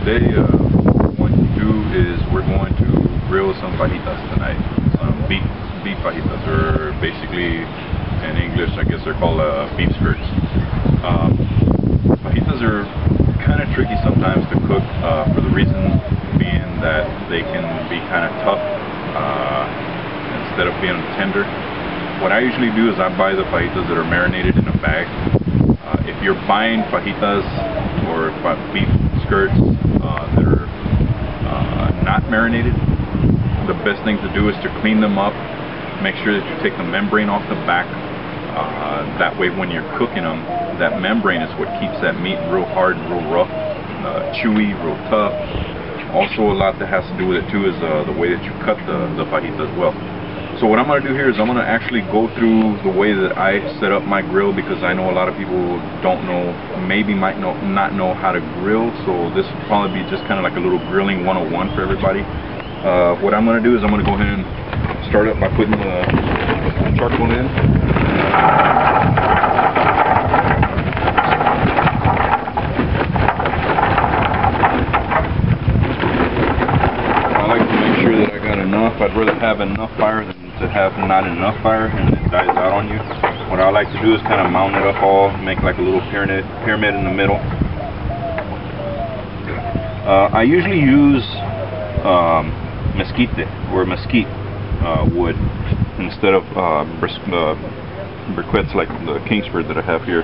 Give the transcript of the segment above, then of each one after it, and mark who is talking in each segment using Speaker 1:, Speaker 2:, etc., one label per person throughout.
Speaker 1: today what we're going to do is we're going to grill some fajitas tonight. Some beef fajitas, or basically in English I guess they're called beef skirts. Fajitas are kind of tricky sometimes to cook for the reason being that they can be kind of tough instead of being tender. What I usually do is I buy the fajitas that are marinated in a bag. If you're buying fajitas or beef skirts that are not marinated, the best thing to do is to clean them up. Make sure that you take the membrane off the back. That way when you're cooking them, that membrane is what keeps that meat real hard and real rough, chewy, real tough. Also, a lot that has to do with it too is the way that you cut the fajita as well. So what I'm going to do here is I'm going to actually go through the way that I set up my grill, because I know a lot of people don't know, maybe might not know how to grill. So this will probably be just kind of like a little grilling 101 for everybody. What I'm going to do is I'm going to go ahead and start up by putting the charcoal in. I like to make sure that I got enough. I'd rather have enough fire than to have not enough fire and it dies out on you. What I like to do is kind of mount it up all, make like a little pyramid in the middle. I usually use mesquite or mesquite wood instead of briquettes like the Kingsford that I have here.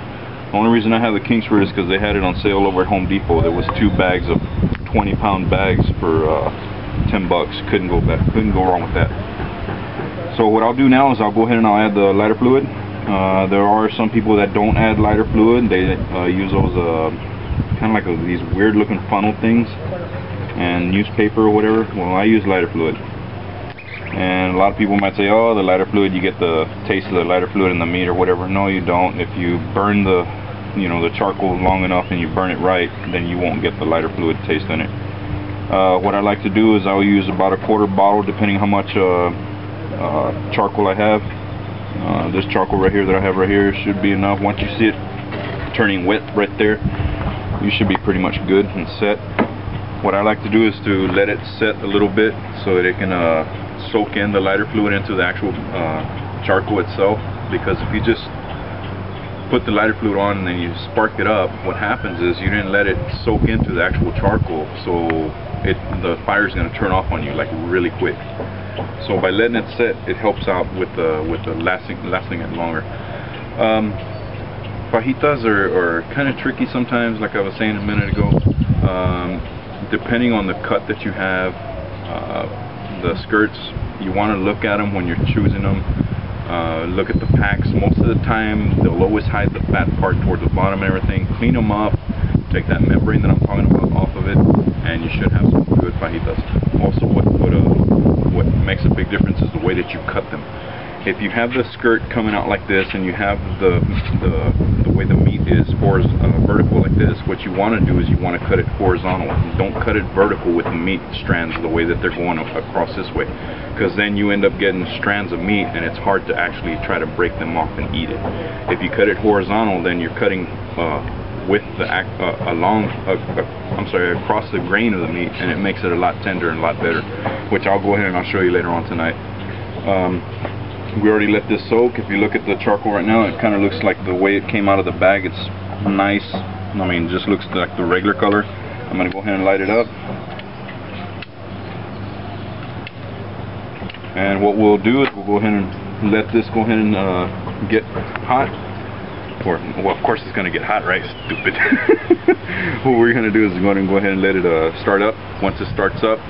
Speaker 1: The only reason I have the Kingsford is because they had it on sale over at Home Depot. There was 2 bags of 20-pound bags for $10. Couldn't go wrong with that. So what I'll do now is I'll go ahead and I'll add the lighter fluid. There are some people that don't add lighter fluid. They use those kind of like these weird looking funnel things and newspaper or whatever. Well, I use lighter fluid. And a lot of people might say, oh, the lighter fluid, you get the taste of the lighter fluid in the meat or whatever. No, you don't. If you burn the charcoal long enough and you burn it right, then you won't get the lighter fluid taste in it. What I like to do is I'll use about a quarter bottle, depending how much charcoal I have. This charcoal right here that I have right here should be enough. Once you see it turning wet right there, you should be pretty much good and set. What I like to do is to let it set a little bit so that it can soak in the lighter fluid into the actual charcoal itself, because if you just put the lighter fluid on and then you spark it up, what happens is you didn't let it soak into the actual charcoal, so the fire is going to turn off on you like really quick. So by letting it set, it helps out with the lasting it longer. Fajitas are kind of tricky sometimes, like I was saying a minute ago. Depending on the cut that you have, the skirts, you want to look at them when you're choosing them. Look at the packs. Most of the time they'll always hide the fat part towards the bottom and everything. Clean them up, take that membrane that I'm talking about off of it, and you should have some good fajitas. Also, what makes a big difference is the way that you cut them. If you have the skirt coming out like this and you have the way the meat is vertical like this, what you want to do is you want to cut it horizontal. Don't cut it vertical with the meat strands the way that they're going across this way, because then you end up getting strands of meat and it's hard to actually try to break them off and eat it. If you cut it horizontal, then you're cutting with the across the grain of the meat, and it makes it a lot tender and a lot better, which I'll go ahead and I'll show you later on tonight. We already let this soak. If you look at the charcoal right now, it kind of looks like the way it came out of the bag. It's nice. I mean, it just looks like the regular color. I'm going to go ahead and light it up. And what we'll do is we'll go ahead and let this go ahead and get hot. Or, well, of course it's going to get hot, right? Stupid. What we're going to do is go ahead and let it start up. Once it starts up,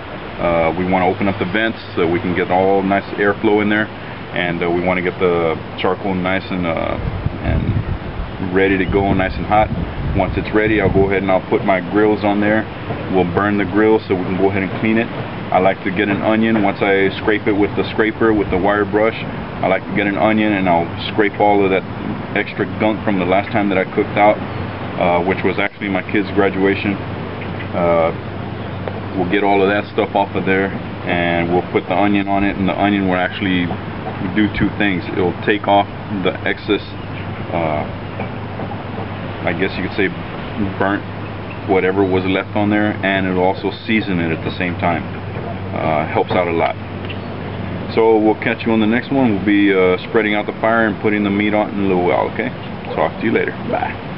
Speaker 1: we want to open up the vents so we can get all nice airflow in there. And we want to get the charcoal nice and ready to go, nice and hot. Once it's ready, I'll go ahead and I'll put my grills on there. We'll burn the grill so we can go ahead and clean it. I like to get an onion. Once I scrape it with the scraper, with the wire brush, I like to get an onion and I'll scrape all of that extra gunk from the last time that I cooked out, which was actually my kid's graduation. We'll get all of that stuff off of there and we'll put the onion on it, and the onion will actually do 2 things. It will take off the excess, I guess you could say, burnt whatever was left on there, and it'll also season it at the same time. Helps out a lot. So we'll catch you on the next one. We'll be spreading out the fire and putting the meat on in a little while, okay? Talk to you later. Bye.